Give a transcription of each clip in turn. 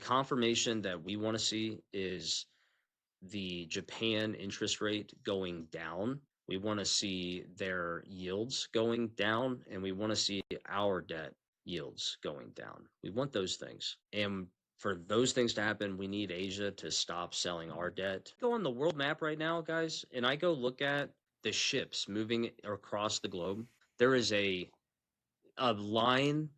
confirmation that we want to see is the Japan interest rate going down. We want to see their yields going down, and we want to see our debt yields going down. We want those things. And for those things to happen, we need Asia to stop selling our debt. Go on the world map right now, guys, and I go look at the ships moving across the globe. There is a line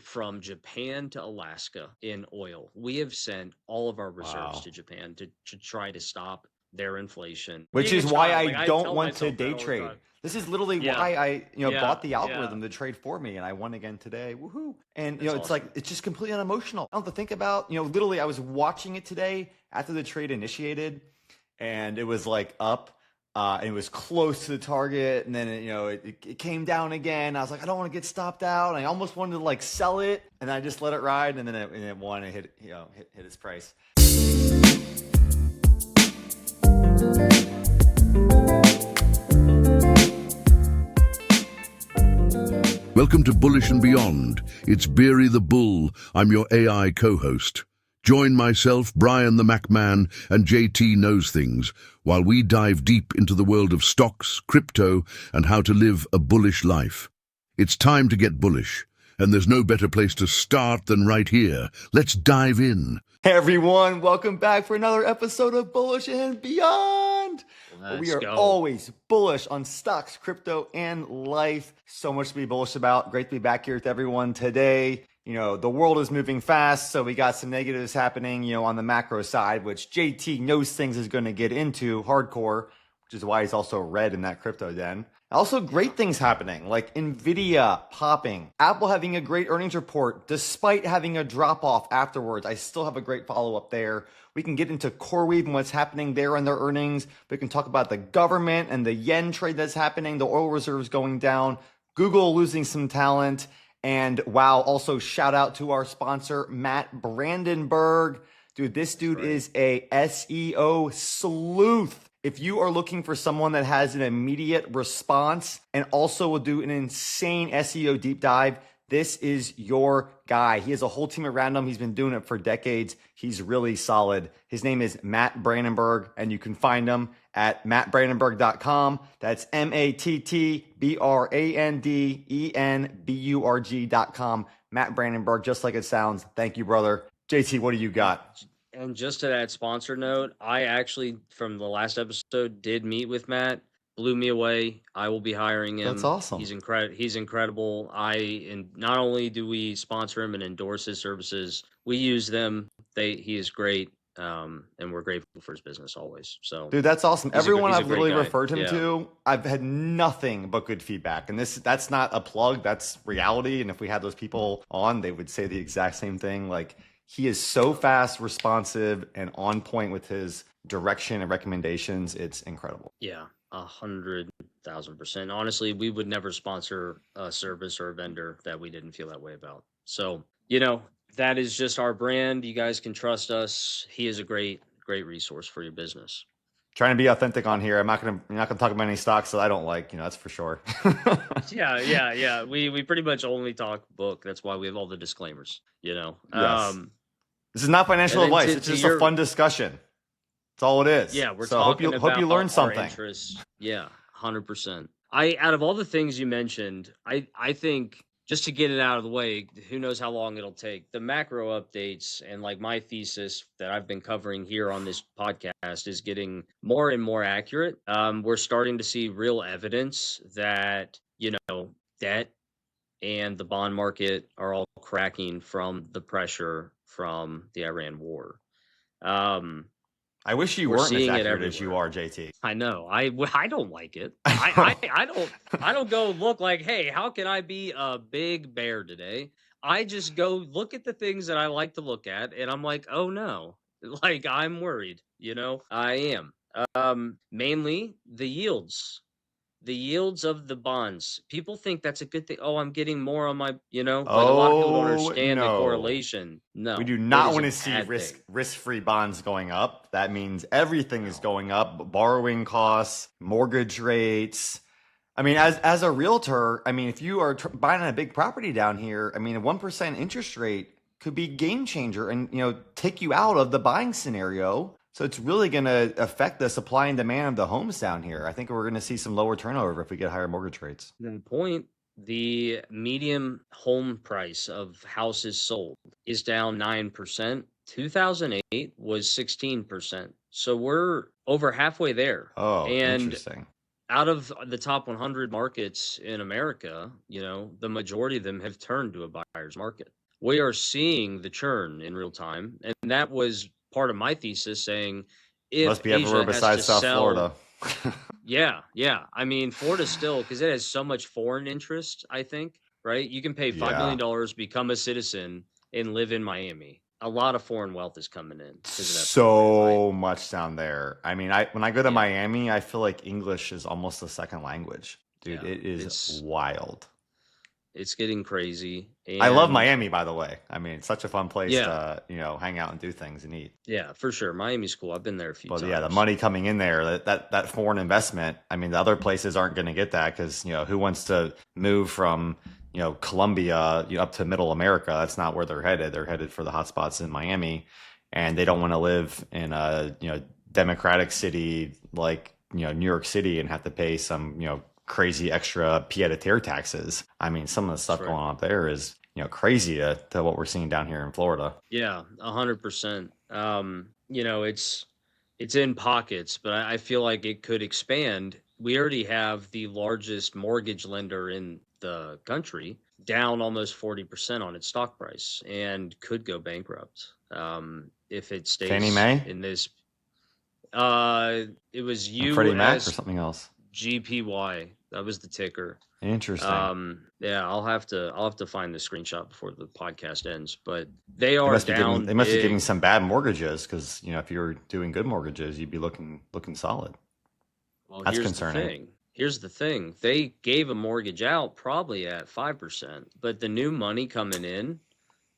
from Japan to Alaska in oil. We have sent all of our reserves to Japan to try to stop their inflation. Which Being is a why child, I like, I don't tell want to myself that day all the trade. time. This is literally Yeah. why I Yeah. bought the Yeah. algorithm to trade for me, and I won again today. Woohoo! And That's it's awesome. like it's just completely unemotional. I don't have to think about. Literally, I was watching it today after the trade initiated, and it was like up. And it was close to the target, and then it came down again. I was like, I don't want to get stopped out. And I almost wanted to like sell it, and I just let it ride, and then it won and hit its price. Welcome to Bullish and Beyond. It's Beery the Bull. I'm your AI co-host. Join myself, Brian the Macman, and JT Knows Things while we dive deep into the world of stocks, crypto, and how to live a bullish life. It's time to get bullish, and there's no better place to start than right here. Let's dive in. Hey everyone, welcome back for another episode of Bullish and Beyond. We are always bullish on stocks, crypto, and life. So much to be bullish about. Great to be back here with everyone today. The world is moving fast, so we got some negatives happening, on the macro side, which JT Knows Things is going to get into hardcore, which is why he's also red in that crypto den. Also, great things happening, like Nvidia popping, Apple having a great earnings report, despite having a drop off afterwards. I still have a great follow up there. We can get into CoreWeave and what's happening there on their earnings. We can talk about the government and the yen trade that's happening, the oil reserves going down, Google losing some talent. And wow, also shout out to our sponsor, Matt Brandenburg. Dude, this dude is a SEO sleuth. If you are looking for someone that has an immediate response and also will do an insane SEO deep dive, this is your guy. He has a whole team around him. He's been doing it for decades. He's really solid. His name is Matt Brandenburg, and you can find him at mattbrandenburg.com. That's MattBrandenburg.com. Matt Brandenburg, just like it sounds. Thank you, brother. JT, what do you got? And just to that sponsor note, I actually, from the last episode, did meet with Matt. Blew me away. I will be hiring him. That's awesome. He's incredible. And not only do we sponsor him and endorse his services, we use them. He is great. And we're grateful for his business always. So, dude, that's awesome. Everyone I've literally guy. referred him to, I've had nothing but good feedback. And that's not a plug. That's reality. And if we had those people on, they would say the exact same thing. Like, he is so fast, responsive, and on point with his direction and recommendations. It's incredible. Yeah, 100,000%. Honestly, we would never sponsor a service or a vendor that we didn't feel that way about. So, that is just our brand. You guys can trust us. He is a great resource for your business. Trying to be authentic on here. You're not gonna talk about any stocks that I don't like. That's for sure. Yeah. We pretty much only talk book. That's why we have all the disclaimers. Yes. This is not financial advice. It's just a fun discussion. That's all it is. Yeah, we're so talking hope you learned something. Interests. Yeah, 100%. Out of all the things you mentioned, I think, just to get it out of the way, who knows how long it'll take, the macro updates and like my thesis that I've been covering here on this podcast is getting more and more accurate. We're starting to see real evidence that, debt and the bond market are all cracking from the pressure from the Iran war. I wish you weren't as accurate as you are, JT. I know. I don't like it. I don't go look like, hey, how can I be a big bear today? I just go look at the things that I like to look at, and I'm like, oh no, like I'm worried. I am. Mainly the yields. The yields of the bonds. People think that's a good thing. Oh, I'm getting more on my, a lot of people don't understand the correlation. No, we do not want to see risk-free bonds going up. That means everything is going up. Borrowing costs, mortgage rates. I mean, as a realtor, if you are buying a big property down here, a 1% interest rate could be game changer and, take you out of the buying scenario. So it's really going to affect the supply and demand of the homes down here. I think we're going to see some lower turnover if we get higher mortgage rates. The point, the median home price of houses sold is down 9%. 2008 was 16%. So we're over halfway there. Oh, and interesting. Out of the top 100 markets in America, the majority of them have turned to a buyer's market. We are seeing the churn in real time. And that was part of my thesis, saying if must be everywhere besides South Florida. Yeah. I mean, Florida still, because it has so much foreign interest, I think, right? You can pay $5 million, become a citizen, and live in Miami. A lot of foreign wealth is coming in. So much down there. I mean, when I go to Miami, I feel like English is almost a second language. Dude, it is wild. It's getting crazy. And I love Miami, by the way. I mean, it's such a fun place to, hang out and do things and eat. Yeah, for sure. Miami's cool. I've been there a few times. But yeah, the money coming in there, that foreign investment, I mean, the other places aren't going to get that because, who wants to move from, Colombia up to middle America? That's not where they're headed. They're headed for the hotspots in Miami, and they don't want to live in a, democratic city like, New York City and have to pay some, crazy extra pied-à-terre taxes. I mean, some of the stuff going on up there is, crazy to what we're seeing down here in Florida. Yeah, 100%. It's in pockets, but I feel like it could expand. We already have the largest mortgage lender in the country, down almost 40% on its stock price, and could go bankrupt if it stays Fannie Mae? in this. It was Freddie Mac or something else. GPY. That was the ticker. Interesting. Yeah, I'll have to find the screenshot before the podcast ends. But they are down. They must be giving some bad mortgages because if you were doing good mortgages, you'd be looking solid. Well, that's concerning. Here's the thing. They gave a mortgage out probably at 5%, but the new money coming in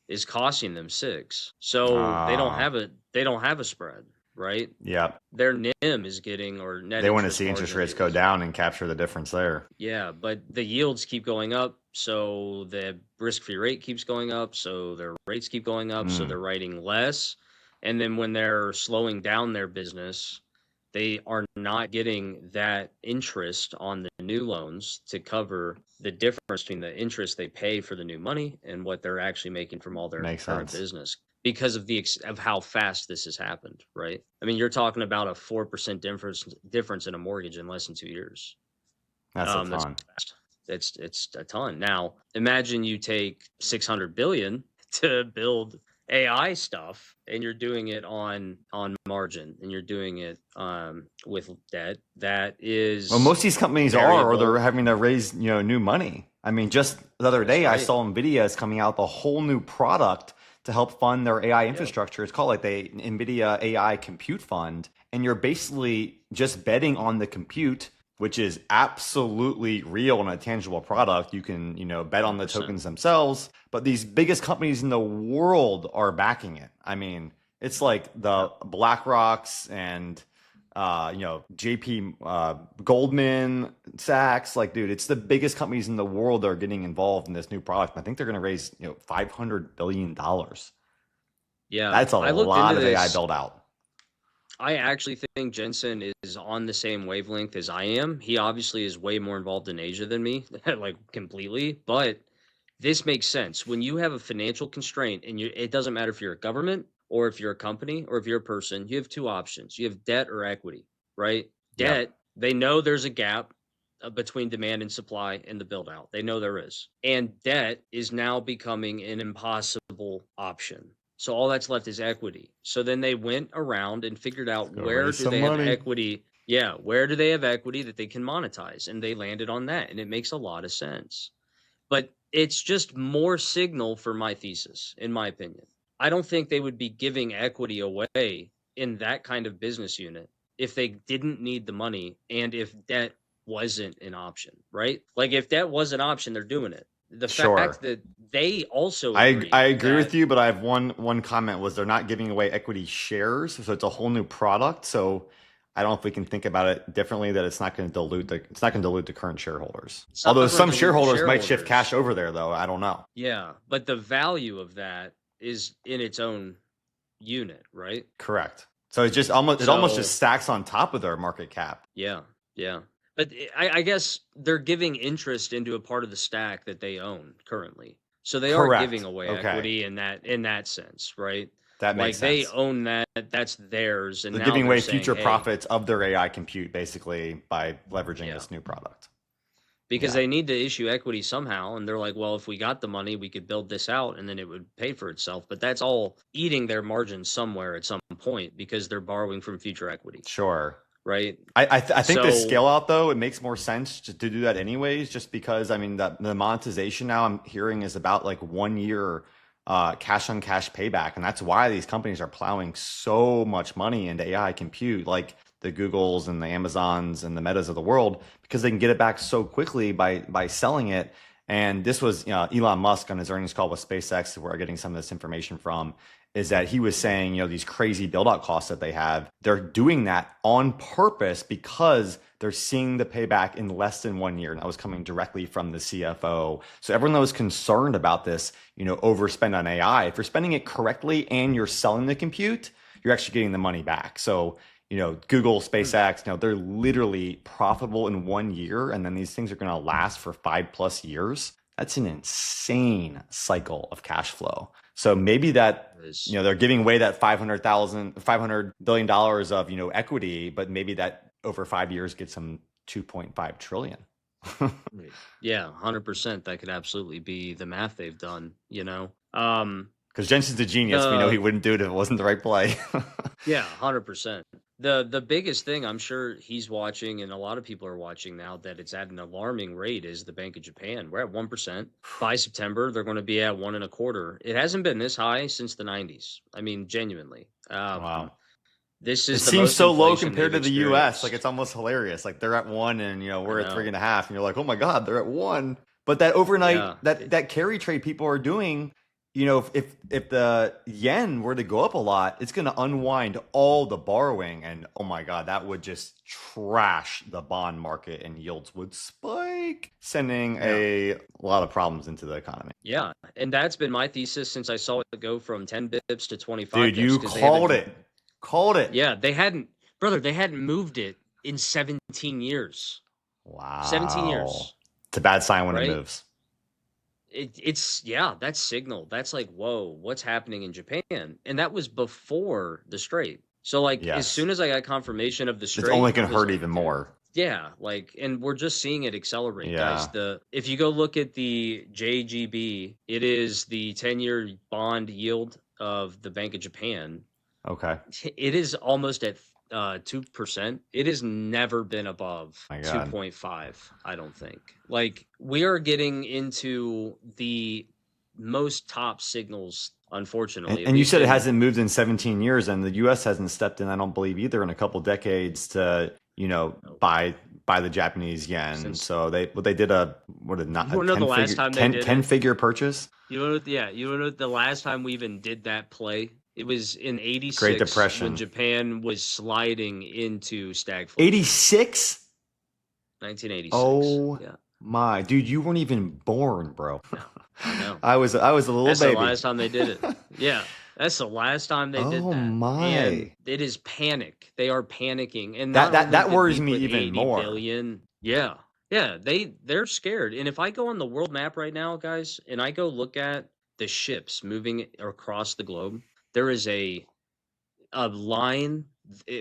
is costing them 6%. So they don't have a spread, right? Yeah. Their NIM is getting, or net. They want to see interest rates go down and capture the difference there. Yeah, but the yields keep going up, so the risk-free rate keeps going up, so their rates keep going up, so they're writing less. And then when they're slowing down their business, they are not getting that interest on the new loans to cover the difference between the interest they pay for the new money and what they're actually making from all their current business, because of how fast this has happened, right? I mean, you're talking about a 4% difference in a mortgage in less than 2 years. That's a ton. It's a ton. Now, imagine you take $600 billion to build AI stuff, and you're doing it on margin, and you're doing it with debt. That is, well, most of these companies or they're having to raise new money. I mean, just the other day, I saw NVIDIA is coming out with a whole new product to help fund their AI infrastructure. It's called like the NVIDIA AI Compute Fund, and you're basically just betting on the compute, which is absolutely real and a tangible product. You can, bet on the tokens themselves, but these biggest companies in the world are backing it. I mean, it's like the BlackRocks and, JP Goldman Sachs. Like, dude, it's the biggest companies in the world that are getting involved in this new product. I think they're going to raise, $500 billion. Yeah. That's a lot of AI build out. I actually think Jensen is on the same wavelength as I am. He obviously is way more involved in Asia than me, like completely. But this makes sense. When you have a financial constraint, and it doesn't matter if you're a government or if you're a company or if you're a person, you have two options. You have debt or equity, right? Debt, they know there's a gap between demand and supply in the build out. They know there is. And debt is now becoming an impossible option. So all that's left is equity. So then they went around and figured out where do they have equity? Yeah, where do they have equity that they can monetize? And they landed on that, and it makes a lot of sense. But it's just more signal for my thesis, in my opinion. I don't think they would be giving equity away in that kind of business unit if they didn't need the money and if debt wasn't an option, right? Like if debt was an option, they're doing it. The fact that they also I agree with you, but I have one comment was they're not giving away equity shares, so it's a whole new product. So I don't know if we can think about it differently, that it's not going to dilute the current shareholders. Although some shareholders might shift cash over there, though. I don't know. Yeah, but the value of that is in its own unit, right? Correct. So it's just almost it almost just stacks on top of their market cap. Yeah, yeah. But I guess they're giving interest into a part of the stack that they own currently. So they are giving away equity in that sense, right? That makes sense. They own that. That's theirs, and they're now giving away saying, future profits of their AI compute, basically by leveraging this new product. Because they need to issue equity somehow, and they're like, well, if we got the money, we could build this out, and then it would pay for itself. But that's all eating their margins somewhere at some point because they're borrowing from future equity. Sure. Right. I think the scale out, though, it makes more sense to do that anyways, just because, I mean, the monetization now I'm hearing is about like 1 year cash on cash payback. And that's why these companies are plowing so much money into AI compute, like the Googles and the Amazons and the Metas of the world, because they can get it back so quickly by selling it. And this was Elon Musk on his earnings call with SpaceX, where we're getting some of this information from, is that he was saying, these crazy build out costs that they have, they're doing that on purpose because they're seeing the payback in less than 1 year. And that was coming directly from the CFO. So everyone that was concerned about this, overspend on AI, if you're spending it correctly and you're selling the compute, you're actually getting the money back. So, Google, SpaceX, they're literally profitable in 1 year. And then these things are going to last for 5+ years. That's an insane cycle of cash flow. So maybe that, they're giving away that $500 billion of, equity, but maybe that over 5 years gets them 2.5 trillion. Yeah, 100%. That could absolutely be the math they've done, Because Jensen's a genius. We know he wouldn't do it if it wasn't the right play. Yeah, 100%. The biggest thing I'm sure he's watching, and a lot of people are watching now, that it's at an alarming rate, is the Bank of Japan. We're at 1%. By September, they're going to be at 1.25%. It hasn't been this high since the 90s. I mean, genuinely. Wow. This is it seems so low compared to the U.S. Like, it's almost hilarious. Like, they're at 1 and, we're at 3.5. And you're like, oh my God, they're at 1. But that overnight, that carry trade people are doing, if the yen were to go up a lot, it's going to unwind all the borrowing. And oh my God, that would just trash the bond market and yields would spike, sending a lot of problems into the economy. Yeah. And that's been my thesis since I saw it go from 10 bips to 25. Dude, you called it. Called it. Yeah. They hadn't moved it in 17 years. Wow. 17 years. It's a bad sign when it moves. It's that's signal. That's like, whoa, what's happening in Japan? And that was before the Strait. So as soon as I got confirmation of the Strait, it's only going to hurt even more. Yeah, and we're just seeing it accelerate, guys. If you go look at the JGB, it is the 10-year bond yield of the Bank of Japan. Okay. It is almost at 2%. It has never been above 2.5, I don't think. We are getting into the most top signals, unfortunately. And you said it hasn't moved in 17 years, and the U.S. hasn't stepped in, I don't believe, either, in a couple decades to, buy the Japanese yen. So they did a 10-figure purchase. You know the last time we even did that play? It was in 86. Great Depression. When Japan was sliding into stagflation. 86? 1986. Oh, my. Dude, you weren't even born, bro. No, I know. I was a little That's baby. That's the last time they did it. Yeah. That's the last time they did that. Oh, my. And it is panic. They are panicking. And that worries me even more. Billion. Yeah. Yeah. They're scared. And if I go on the world map right now, guys, and I go look at the ships moving across the globe, there is a line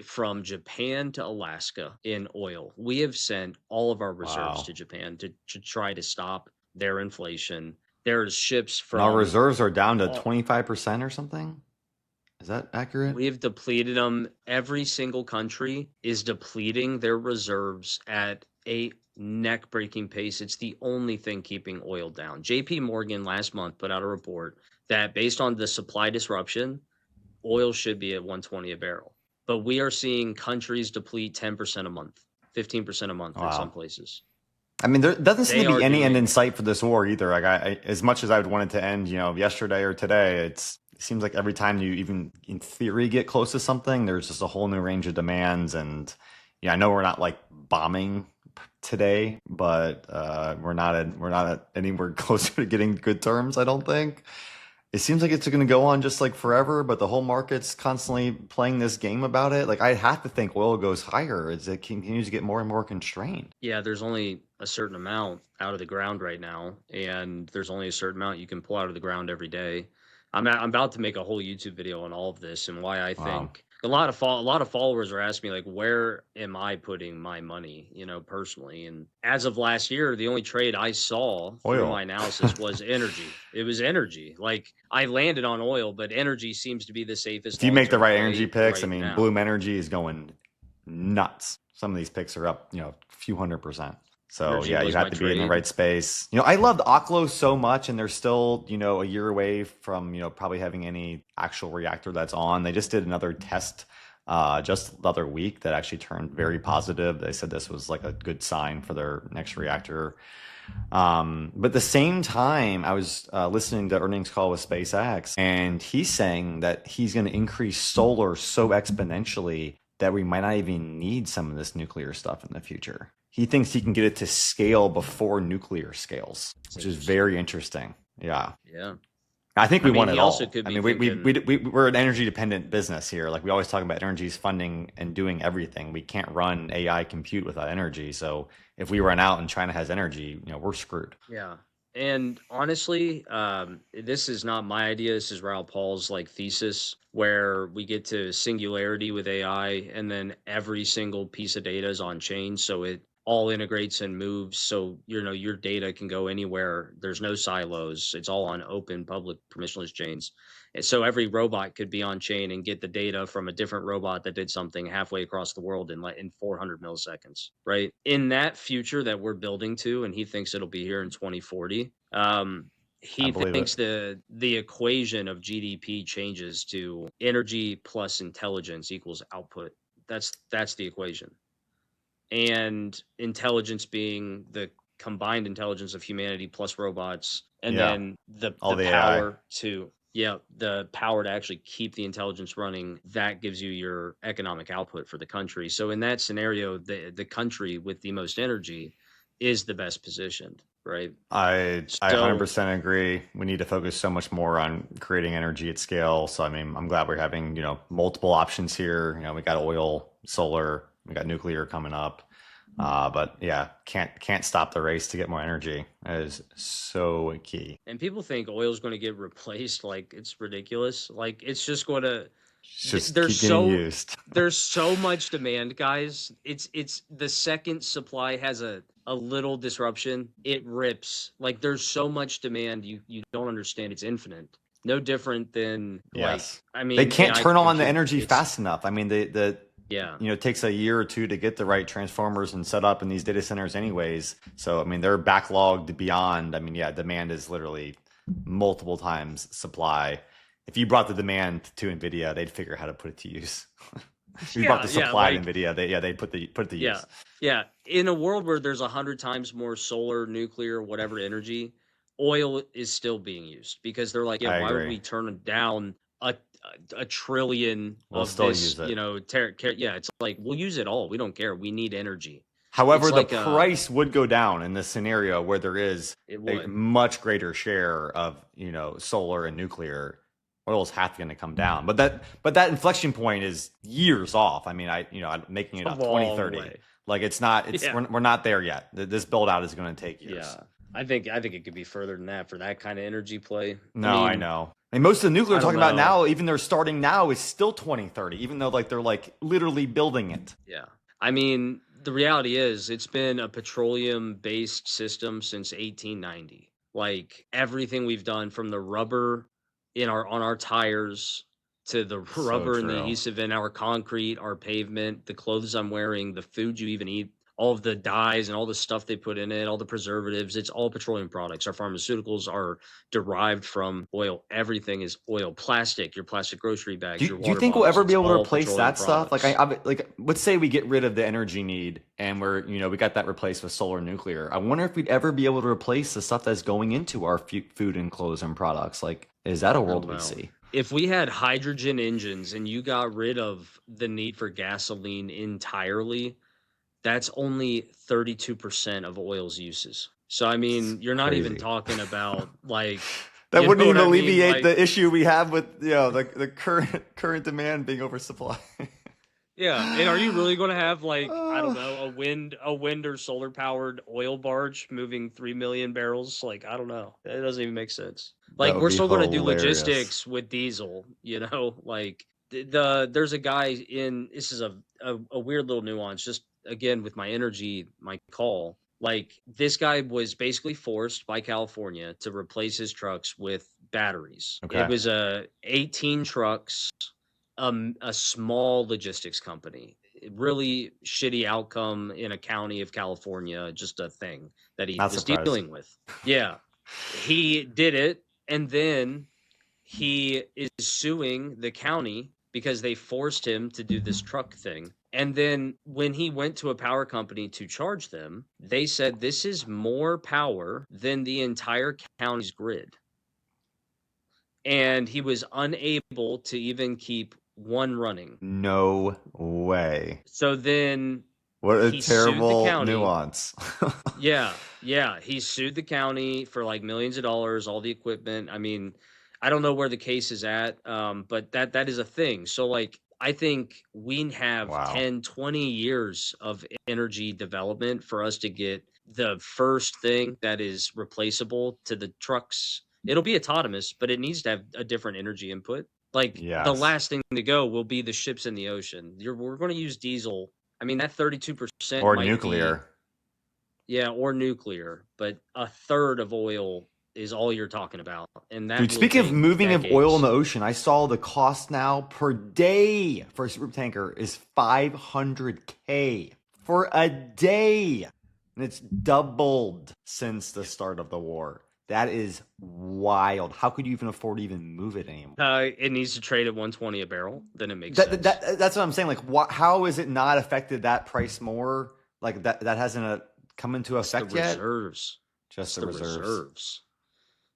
from Japan to Alaska in oil. We have sent all of our reserves to Japan to try to stop their inflation. There's ships from... Our reserves are down to 25% or something? Is that accurate? We have depleted them. Every single country is depleting their reserves at a neck-breaking pace. It's the only thing keeping oil down. JP Morgan last month put out a report that based on the supply disruption, oil should be at 120 a barrel. But we are seeing countries deplete 10% a month, 15% a month in some places. I mean, there doesn't seem to be any end in sight for this war either. Like, as much as I would want it to end, yesterday or today, it seems like every time you even in theory get close to something, there's just a whole new range of demands. And I know we're not like bombing today, but we're not at anywhere closer to getting good terms, I don't think. It seems like it's going to go on just like forever, but the whole market's constantly playing this game about it. Like I have to think oil goes higher as it continues to get more and more constrained. Yeah, there's only a certain amount out of the ground right now, and there's only a certain amount you can pull out of the ground every day. I'm about to make a whole YouTube video on all of this and why I Wow. think a lot of followers are asking me like, where am I putting my money, personally? And as of last year, the only trade I saw through Oil. my analysis was energy. It was energy. Like I landed on oil, but energy seems to be the safest If you make the long-term right play energy picks, I right mean, now. Bloom Energy is going nuts. Some of these picks are up, a few 100%. So Energy yeah, you was have my to be in the trade. right space. I loved Oklo so much, and they're still, a year away from, probably having any actual reactor that's on. They just did another test just the other week that actually turned very positive. They said this was like a good sign for their next reactor. But at the same time, I was listening to earnings call with SpaceX, and he's saying that he's going to increase solar so exponentially that we might not even need some of this nuclear stuff in the future. He thinks he can get it to scale before nuclear scales, which is very interesting. Yeah. Yeah. I think we want it he also all. could I be mean, thinking, we're an energy dependent business here. Like we always talk about energy's funding and doing everything. We can't run AI compute without energy. So if we run out and China has energy, we're screwed. yeah. And honestly, this is not my idea. This is Raoul Paul's like thesis, where we get to singularity with AI, and then every single piece of data is on chain, so it all integrates and moves. So your data can go anywhere. There's no silos. It's all on open, public, permissionless chains. And so every robot could be on chain and get the data from a different robot that did something halfway across the world in 400 milliseconds, right? In that future that we're building to, and he thinks it'll be here in 2040. I He believe thinks it. the equation of GDP changes to energy plus intelligence equals output. That's the equation. And intelligence being the combined intelligence of humanity plus robots, and Yeah. then the All the AI. power to the power to actually keep the intelligence running. That gives you your economic output for the country. So in that scenario, the country with the most energy is the best positioned, right? I So 100% agree. We need to focus so much more on creating energy at scale. So I mean, I'm glad we're having, multiple options here. We got oil, solar, we got nuclear coming up. But yeah, can't stop the race to get more energy. That is so key. and people think oil is going to get replaced, like it's ridiculous. Like it's just going to Just there's keep getting so used. there's so much demand, guys. It's the second supply has a little disruption, it rips. Like there's so much demand, you don't understand. It's infinite. No different than Yes. I They mean can't AI turn on the compute. energy It's fast enough. I mean, yeah. it takes a year or two to get the right transformers and set up in these data centers anyways. So, I mean, they're backlogged beyond. I mean, yeah, demand is literally multiple times supply. If you brought the demand to NVIDIA, they'd figure out how to put it to use. If you brought the supply to Like NVIDIA, they'd put it to yeah. use. Yeah. In a world where there's 100 times more solar, nuclear, whatever energy, oil is still being used because they're like, yeah, I why would agree. we turn down a trillion We'll of still this, use it. yeah, it's like we'll use it all. We don't care. We need energy. However, It's the like price would go down in this scenario where there is it a would. much greater share of, solar and nuclear. Oil's half going to come down, but that inflection point is years off. I mean, I'm making it A up long 2030. way. Like it's not. It's Yeah. we're not there yet. This build out is going to take years. Yeah. I think it could be further than that for that kind of energy play. No, I know. And most of the nuclear I we're don't talking about know. now, even they're starting now, is still 2030. Even though like they're like literally building it. Yeah. I mean, the reality is it's been a petroleum based system since 1890. Like everything we've done from the rubber on our tires to the So rubber and the true. adhesive in our concrete, our pavement, the clothes I'm wearing, the food you even eat, all of the dyes and all the stuff they put in it, all the preservatives, it's all petroleum products. Our pharmaceuticals are derived from oil. Everything is oil. Plastic, your plastic grocery bags, your Do you water think we'll bottles, ever be it's able to all replace petroleum that stuff? Like products. like let's say we get rid of the energy need and we got that replaced with solar and nuclear. I wonder if we'd ever be able to replace the stuff that's going into our food and clothes and products. Like, is that a I world don't we know. see? If we had hydrogen engines and you got rid of the need for gasoline entirely, that's only 32% of oil's uses. So I It's mean, you're not even crazy. talking about like That You wouldn't know even what I mean? alleviate Like, the issue we have with the current demand being oversupply. yeah, and are you really going to have like I don't Oh, know a wind or solar powered oil barge moving 3 million barrels? Like I don't know, it doesn't even make sense. that Like would we're be still going to do hilarious. logistics with diesel, you know. Like there's a guy in this is a weird little nuance. Just again with my energy, my call. Like this guy was basically forced by California to replace his trucks with batteries. It Okay. was 18 trucks, a small logistics company. Really shitty outcome in a county of California, just a thing that he Not was surprised. dealing with. Yeah. He did it, and then he is suing the county because they forced him to do this truck thing. And then when he went to a power company to charge them, they said this is more power than the entire county's grid. And he was unable to even keep one running. No way. So then What a he sued the terrible county. nuance. Yeah, yeah, he sued the county for like millions of dollars, all the equipment. I mean, I don't know where the case is at, but that is a thing. So like I think we have Wow. 10, 20 years of energy development for us to get the first thing that is replaceable to the trucks. It'll be autonomous, but it needs to have a different energy input. Like the Yes. last thing to go will be the ships in the ocean. We're going to use diesel. I mean, that 32% Or might be, nuclear. yeah, or nuclear, but a third of oil is all you're talking about, and that Dude, will speaking of take moving of oil in decades. the ocean, I saw the cost now per day for a super tanker is $500K for a day. And it's doubled since the start of the war. That is wild. How could you even afford to even move it anymore? It needs to trade at 120 a barrel, then it makes sense. That's what I'm saying. Like, how is it not affected that price more? Like that hasn't come into effect The yet? reserves. Just It's the the reserves.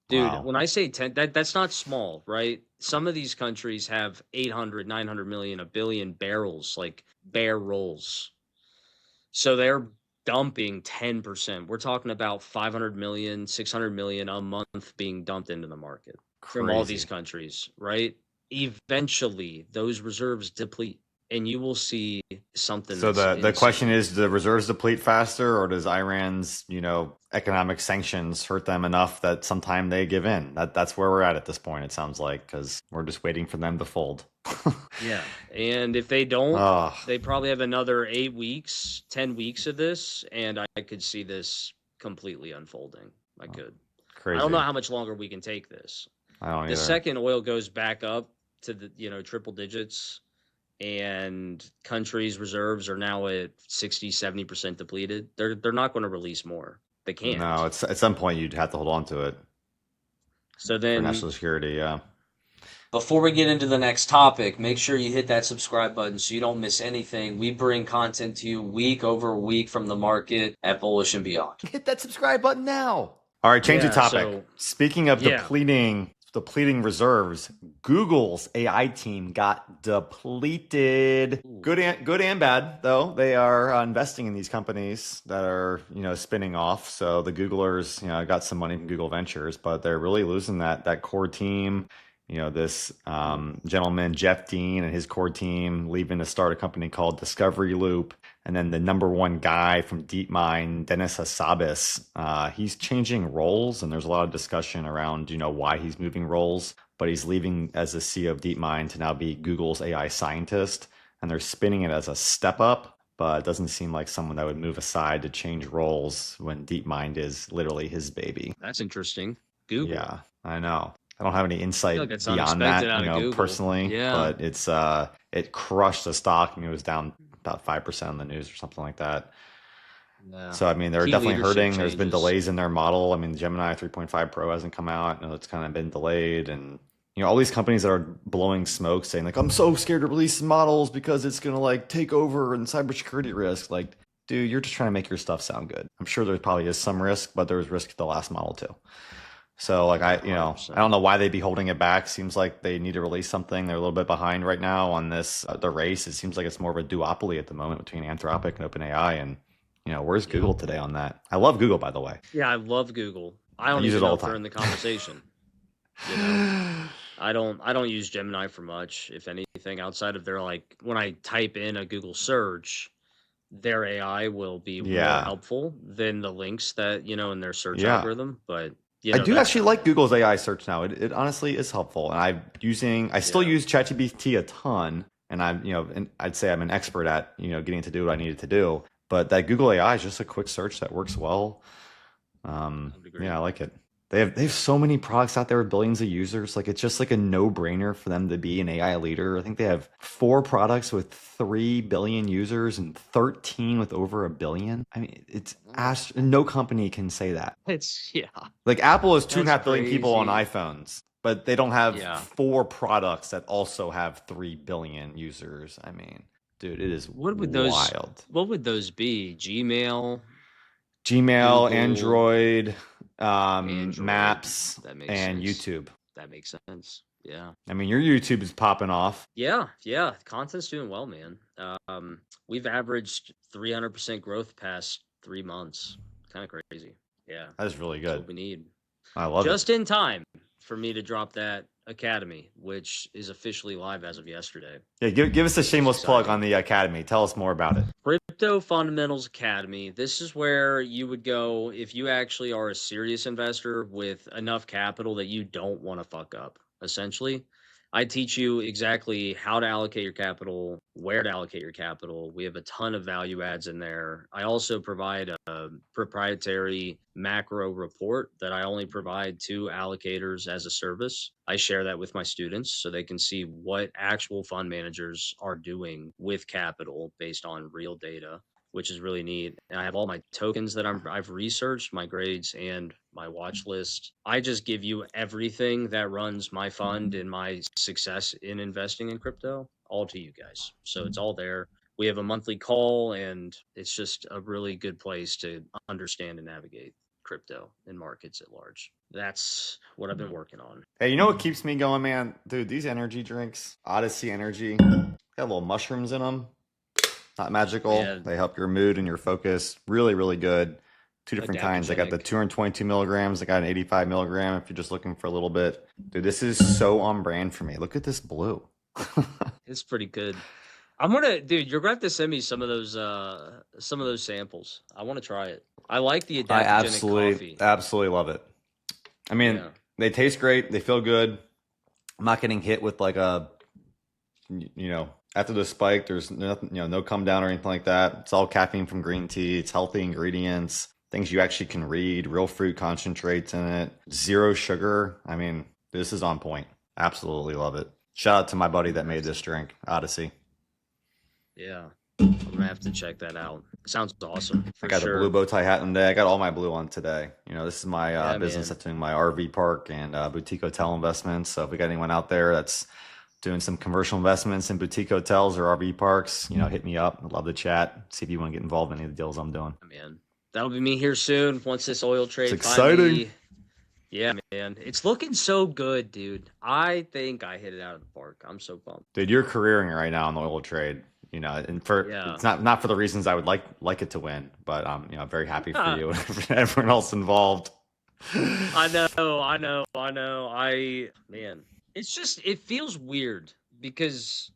Dude, Wow. when I say 10, that's not small, right? Some of these countries have 800, 900 million, a billion barrels, like barrels. So they're dumping 10%. We're talking about 500 million, 600 million a month being dumped into the market from all these Crazy. countries, right? Eventually, those reserves deplete, and you will see something So that's the question insane. is, do the reserves deplete faster, or does Iran's, economic sanctions hurt them enough that sometime they give in? That's where we're at this point, it sounds like, because we're just waiting for them to fold. Yeah, and if they don't, Oh, they probably have another 8 weeks, 10 weeks of this, and I could see this completely unfolding. I could. I don't know crazy. how much longer we can take this. I don't The either. second oil goes back up to the, triple digits, and countries' reserves are now at 60, 70% depleted, they're not going to release more. They No, can't. it's at some point you'd have to hold on to it So for then, national security. Yeah. before we get into the next topic, make sure you hit that subscribe button so you don't miss anything. We bring content to you week over week from the market at Bullish and Beyond. Hit that subscribe button now. All right, change the Yeah, topic. so Speaking of yeah. depleting reserves, Google's AI team got depleted. Good and bad, though. They are investing in these companies that are, spinning off. So the Googlers, got some money from Google Ventures, but they're really losing that core team. This gentleman, Jeff Dean, and his core team leaving to start a company called Discovery Loop. And then the number one guy from DeepMind, Dennis Hassabis, he's changing roles. And there's a lot of discussion around, why he's moving roles. But he's leaving as the CEO of DeepMind to now be Google's AI scientist. And they're spinning it as a step up. But it doesn't seem like someone that would move aside to change roles when DeepMind is literally his baby. That's interesting. Google. Yeah, I know. I don't have any I insight feel like it's beyond unexpected that, out of Google. personally. Yeah. But it crushed the stock. I mean, it was down about 5% on the news or something like that. Yeah. So I mean, they're Key definitely leadership hurting. There's been changes. delays in their model. I mean, Gemini 3.5 Pro hasn't come out. It's kind of been delayed, and all these companies that are blowing smoke, saying like, "I'm so scared to release models because it's gonna like take over and cybersecurity risk." Like, dude, you're just trying to make your stuff sound good. I'm sure there probably is some risk, but there was risk to the last model too. So like I 100%. don't know why they'd be holding it back. Seems like they need to release something. They're a little bit behind right now on this the race. It seems like it's more of a duopoly at the moment between Anthropic and OpenAI. And where's Google today on that? I love Google, by the way. Yeah, I love Google. I don't use even it all know the if they're time. in the conversation. You know, I don't use Gemini for much, if anything, outside of their like when I type in a Google search, their AI will be more Yeah. helpful than the links that, in their search Yeah. algorithm. But I do that's actually about like it. Google's AI search now. It honestly is helpful. And I still Yeah. use ChatGPT a ton. And and I'd say I'm an expert at, getting to do what I needed to do. But that Google AI is just a quick search that works well. I would agree. Yeah, I like it. They have so many products out there with billions of users. Like it's just like a no-brainer for them to be an AI leader. I think they have 4 products with 3 billion users and 13 with over 1 billion. I mean, no company can say that. Yeah, Like Apple has two and a that's half billion people on crazy. iPhones, but they don't have Yeah. 4 products that also have 3 billion users. I mean, dude, it is wild. What would those be? Gmail, Gmail, Google, Android, Android. Maps, That makes and sense. YouTube. That makes sense. Yeah. I mean, your YouTube is popping off. Yeah, yeah. Content's doing well, man. We've averaged 300% growth past 3 months. Kind of crazy. Yeah. That is really That's what good. we need. I love it. Just in time for me to drop that academy, which is officially live as of yesterday. Yeah, give us a shameless plug on the academy. Tell us more about it. Crypto Fundamentals Academy. This is where you would go if you actually are a serious investor with enough capital that you don't want to fuck up, essentially. I teach you exactly how to allocate your capital, where to allocate your capital. We have a ton of value adds in there. I also provide a proprietary macro report that I only provide to allocators as a service. I share that with my students so they can see what actual fund managers are doing with capital based on real data, which is really neat. And I have all my tokens that I've researched, my grades and my watch list. I just give you everything that runs my fund and my success in investing in crypto all to you guys. So it's all there. We have a monthly call and it's just a really good place to understand and navigate crypto and markets at large. That's what I've been working on. Hey, you know what keeps me going, man? Dude, these energy drinks, Odyssey Energy, got little mushrooms in them. Not magical. Yeah. They help your mood and your focus. Really, really good. 2 different kinds. I got the 222 milligrams. I got an 85 milligram if you're just looking for a little bit. Dude, this is so on brand for me. Look at this blue. It's pretty good. Dude, you're gonna have to send me some of those samples. I want to try it. I like the I adaptogenic coffee. absolutely love it. I mean, Yeah. they taste great. They feel good. I'm not getting hit with like after the spike, there's nothing, no come down or anything like that. It's all caffeine from green tea. It's healthy ingredients, things you actually can read, real fruit concentrates in it, 0 sugar. I mean, this is on point. Absolutely love it. Shout out to my buddy that made this drink, Odyssey. Yeah. I'm gonna have to check that out. Sounds awesome. I got the blue bow tie hat today. I got all my blue on today. This is my business that's doing my RV park and boutique hotel investments. So if we got anyone out there that's doing some commercial investments in boutique hotels or RV parks, hit me up. I'd love to chat. See if you want to get involved in any of the deals I'm doing. Man, that'll be me here soon once this oil trade. It's exciting. Yeah, man. It's looking so good, dude. I think I hit it out of the park. I'm so pumped. Dude, you're careering right now in the oil trade. It's not for the reasons I would like it to win, but I'm very happy for you and everyone else involved. I know. Man, it feels weird because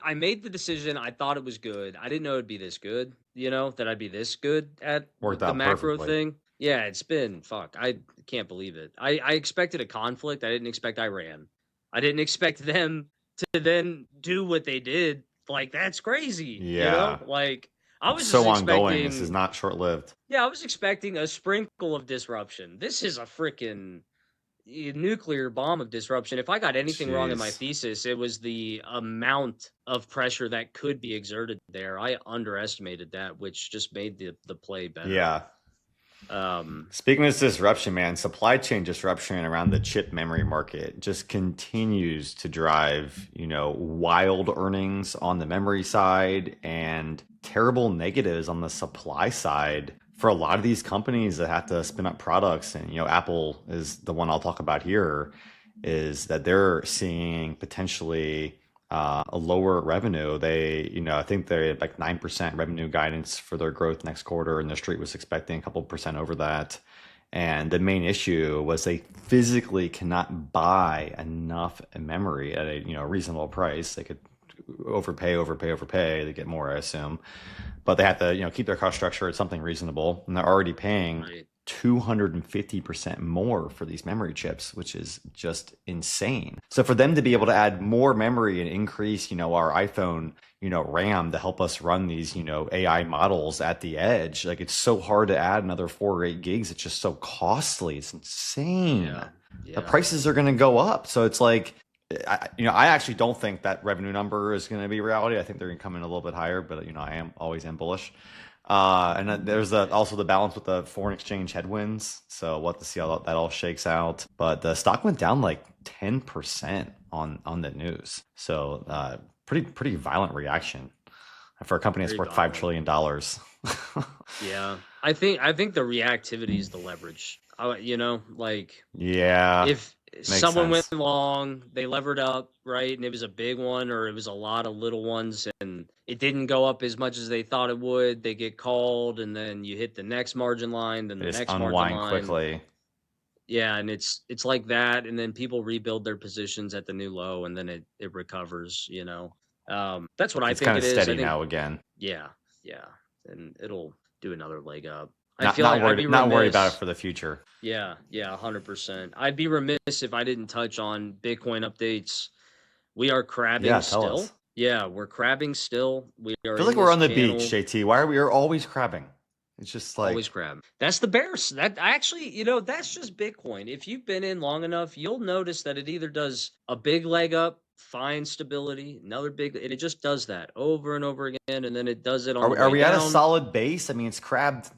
I made the decision. I thought it was good. I didn't know it'd be this good, that I'd be this good at the macro thing. Yeah, it's been, fuck, I can't believe it. I expected a conflict. I didn't expect Iran. I didn't expect them to then do what they did. Like, that's crazy. Yeah. Like, I was so just ongoing. This is not short-lived. Yeah, I was expecting a sprinkle of disruption. This is a freaking nuclear bomb of disruption. If I got anything wrong in my thesis, it was the amount of pressure that could be exerted there. I underestimated that, which just made the play better. Yeah. Speaking of this disruption, man, supply chain disruption around the chip memory market just continues to drive, wild earnings on the memory side and terrible negatives on the supply side for a lot of these companies that have to spin up products. And, Apple is the one I'll talk about here, is that they're seeing potentially a lower revenue. They, I think they had like 9% revenue guidance for their growth next quarter, and the street was expecting a couple percent over that. And the main issue was they physically cannot buy enough memory at a reasonable price. They could overpay. They get more, I assume, but they have to keep their cost structure at something reasonable, and they're already paying 250% more for these memory chips, which is just insane. So for them to be able to add more memory and increase, our iPhone, RAM to help us run these, AI models at the edge, like it's so hard to add another 4 or 8 gigs. It's just so costly. It's insane. Yeah. The prices are going to go up. So it's like, I actually don't think that revenue number is going to be reality. I think they're going to come in a little bit higher, but I always am bullish. And then there's also the balance with the foreign exchange headwinds. So we'll have to see how that all shakes out. But the stock went down like 10% on the news. So pretty violent reaction for a company that's worth $5 trillion. Yeah, I think the reactivity is the leverage. If someone went long, they levered up, right? And it was a big one, or it was a lot of little ones, and it didn't go up as much as they thought it would. They get called, and then you hit the next margin line, then the next margin line. Quickly. Yeah, and it's like that, and then people rebuild their positions at the new low, and then it recovers. That's what I think it is. It's kind of steady now again. Yeah, and it'll do another leg up. Not worried about it for the future. Yeah, 100%. I'd be remiss if I didn't touch on Bitcoin updates. We are crabbing still. Yeah, we're crabbing still. We are. I feel like we're on the beach, JT. Why are we always crabbing? It's just like always crab. That's the bears. That actually, that's just Bitcoin. If you've been in long enough, you'll notice that it either does a big leg up, fine stability, another big, and it just does that over and over again, and then it does it on. Are we at a solid base? I mean, it's crabbed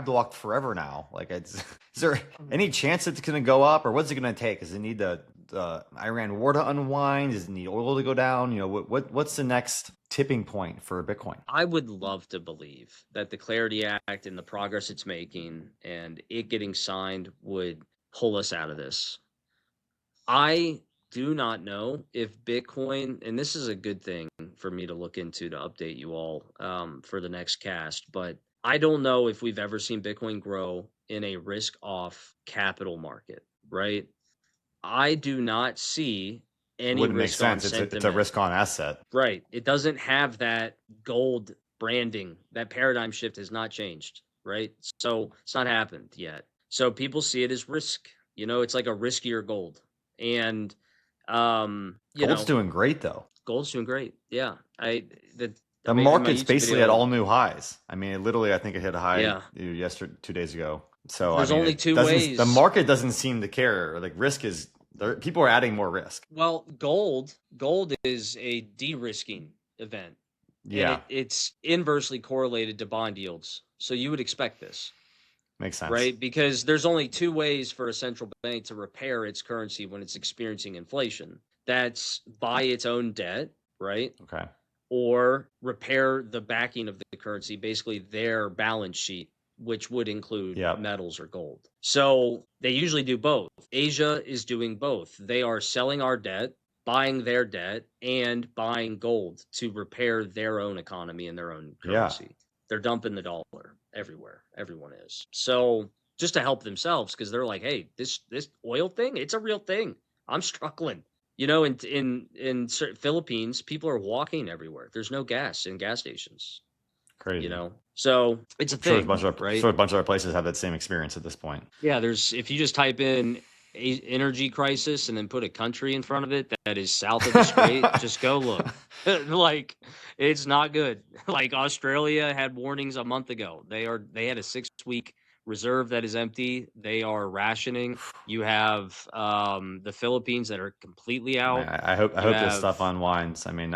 walked forever now. Like, is there any chance it's going to go up, or what's it going to take? Does it need the Iran war to unwind? Does it need oil to go down? What's the next tipping point for Bitcoin? I would love to believe that the Clarity Act and the progress it's making and it getting signed would pull us out of this. I do not know if Bitcoin, and this is a good thing for me to look into to update you all for the next cast, but I don't know if we've ever seen Bitcoin grow in a risk-off capital market, right? I do not see any wouldn't make sense. It's a risk-on asset. Right. It doesn't have that gold branding. That paradigm shift has not changed, right? So it's not happened yet. So people see it as risk. It's like a riskier gold. And gold's doing great though. Gold's doing great. Yeah. The market's basically at all new highs. I mean, I think it hit a high 2 days ago. So there's only two ways. The market doesn't seem to care. Like, risk is people are adding more risk. Well, gold is a de-risking event. Yeah, and it's inversely correlated to bond yields. So you would expect this. Makes sense, right? Because there's only two ways for a central bank to repair its currency when it's experiencing inflation. That's buy its own debt, right? Okay. Or repair the backing of the currency, basically their balance sheet, which would include metals or gold. So they usually do both. Asia is doing both. They are selling our debt, buying their debt, and buying gold to repair their own economy and their own currency. Yeah. They're dumping the dollar everywhere. Everyone is. So just to help themselves, because they're like, hey, this oil thing, it's a real thing. I'm struggling. In Philippines, people are walking everywhere. There's no gas in gas stations. Crazy. So it's a thing. Right? A bunch of other places have that same experience at this point. Yeah, if you just type in energy crisis and then put a country in front of it that is south of the strait, just go look. Like, it's not good. Like, Australia had warnings a month ago. They had a 6-week reserve that is empty. They are rationing. You have the Philippines that are completely out. I hope this stuff unwinds. I mean,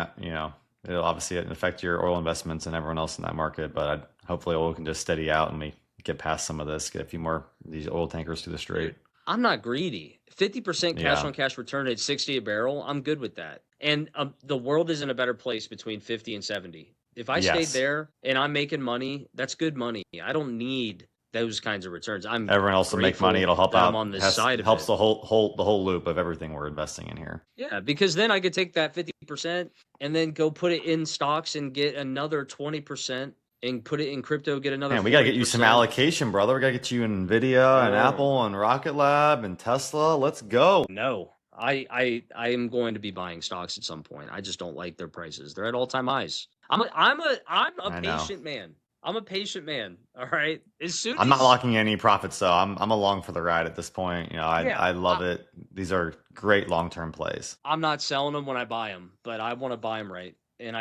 it'll obviously affect your oil investments and everyone else in that market, but hopefully oil can just steady out and we get past some of this, get a few more of these oil tankers through the strait. I'm not greedy. 50% cash on cash return at 60 a barrel, I'm good with that. And the world is in a better place between 50 and 70. If I stayed there and I'm making money, that's good money. I don't need those kinds of returns. Everyone else will make money. It'll help out. I'm on this side of helps the whole loop of everything we're investing in here. Yeah, because then I could take that 50% and then go put it in stocks and get another 20% and put it in crypto, get another. Man, we gotta get you some allocation, brother. We gotta get you Nvidia and Apple and Rocket Lab and Tesla. Let's go. No, I am going to be buying stocks at some point. I just don't like their prices. They're at all-time highs. I'm a patient man. I'm a patient man. All right. I'm not locking any profits though. I'm along for the ride at this point. I love it. These are great long-term plays. I'm not selling them when I buy them, but I want to buy them right. And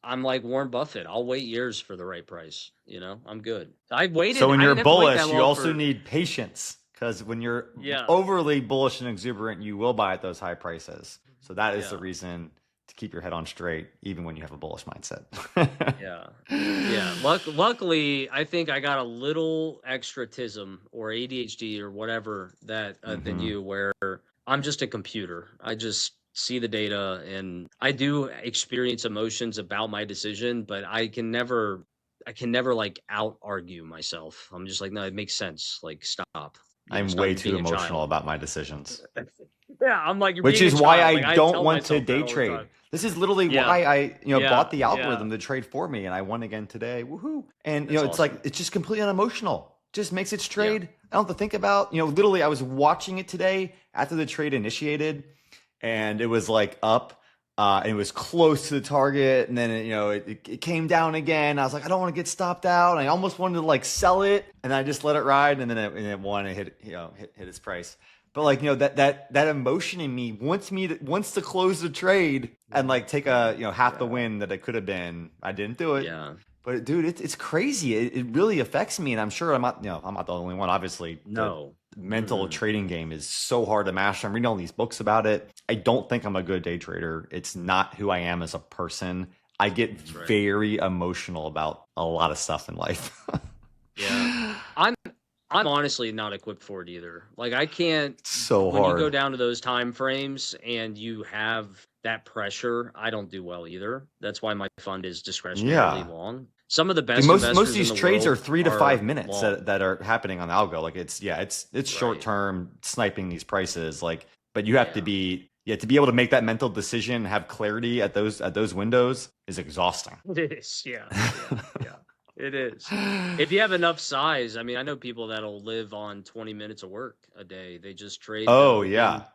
I'm like Warren Buffett. I'll wait years for the right price. I'm good. I waited. So when you're bullish, you also need patience, because when you're overly bullish and exuberant, you will buy at those high prices. So that is the reason to keep your head on straight, even when you have a bullish mindset. Yeah. Luckily, I think I got a little extratism or ADHD or whatever that than you, where I'm just a computer. I just see the data, and I do experience emotions about my decision, but I can never like out argue myself. I'm just like, no, it makes sense. Like, stop. I'm way too emotional about my decisions. Yeah, I'm like, which is why I don't want to day trade. This is literally why I bought the algorithm to trade for me, and I won again today. Woohoo! And it's awesome. Like, it's just completely unemotional. Just makes it trade. I don't have to think about. Literally, I was watching it today after the trade initiated, and it was like up, and it was close to the target, and then it came down again. I was like, I don't want to get stopped out. And I almost wanted to like sell it, and I just let it ride, and then it won and hit its price. But that emotion in me wants to close the trade and like take a half the win that it could have been. I didn't do it. Yeah. But dude, it's crazy. It really affects me, and I'm sure I'm not the only one. Obviously, no. The mental trading game is so hard to master. I'm reading all these books about it. I don't think I'm a good day trader. It's not who I am as a person. I get very emotional about a lot of stuff in life. Yeah. I'm honestly not equipped for it either. Like, I can't. It's so when hard. You go down to those time frames and you have that pressure, I don't do well either. That's why my fund is discretionarily long. Some of the best most of these trades are 3 to 5 minutes long. that are happening on the algo. Like, it's short term sniping these prices. Like, but you have to be able to make that mental decision, have clarity at those windows is exhausting. It is, yeah. It is. If you have enough size, I mean, I know people that'll live on 20 minutes of work a day. They just trade. Oh, yeah.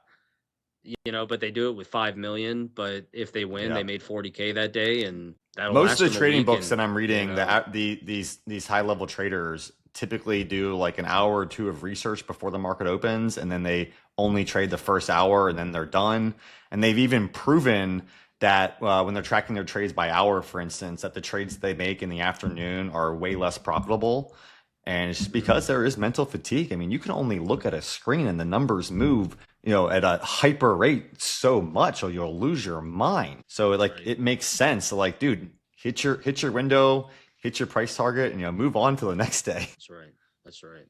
But they do it with 5 million. But if they win, they made 40K that day, and that'll most of the trading books that I'm reading, these high level traders typically do like an hour or two of research before the market opens, and then they only trade the first hour, and then they're done. And they've even proven that when they're tracking their trades by hour, for instance, that the trades they make in the afternoon are way less profitable. And it's just because there is mental fatigue. I mean, you can only look at a screen and the numbers move, at a hyper rate so much, or you'll lose your mind. So it makes sense. So like, dude, hit your window, hit your price target, and move on to the next day. That's right.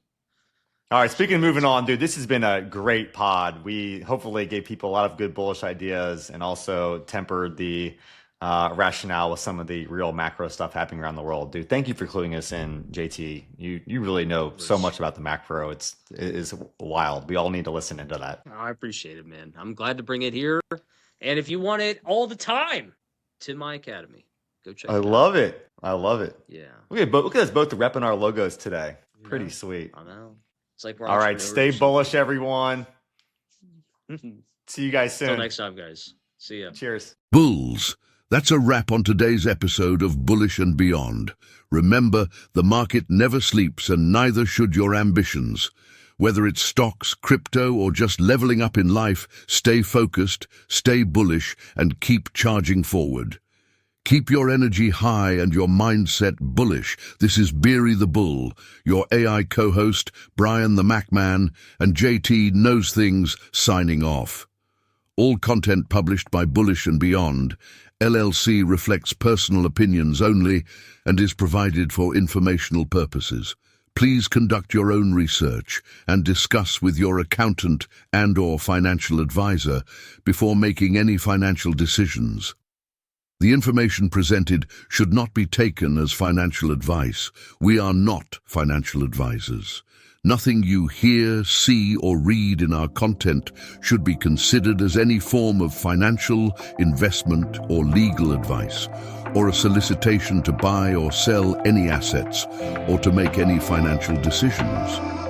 All right, speaking of moving on, dude, this has been a great pod. We hopefully gave people a lot of good bullish ideas and also tempered the rationale with some of the real macro stuff happening around the world. Dude, thank you for cluing us in, JT. You really know so much about the macro. It is wild. We all need to listen into that. I appreciate it, man. I'm glad to bring it here. And if you want it all the time, to my academy, go check it out. I love it. Yeah. Look at us both repping our logos today. Pretty sweet. I know. It's like we're all right, stay bullish, everyone. See you guys soon. Until next time, guys. See ya. Cheers. Bulls. That's a wrap on today's episode of Bullish and Beyond. Remember, the market never sleeps, and neither should your ambitions. Whether it's stocks, crypto, or just leveling up in life, stay focused, stay bullish, and keep charging forward. Keep your energy high and your mindset bullish. This is Beery the Bull, your AI co-host, Brian the Mac Man, and JT Knows Things signing off. All content published by Bullish and Beyond, LLC reflects personal opinions only and is provided for informational purposes. Please conduct your own research and discuss with your accountant and/or financial advisor before making any financial decisions. The information presented should not be taken as financial advice. We are not financial advisors. Nothing you hear, see, or read in our content should be considered as any form of financial, investment, or legal advice, or a solicitation to buy or sell any assets, or to make any financial decisions.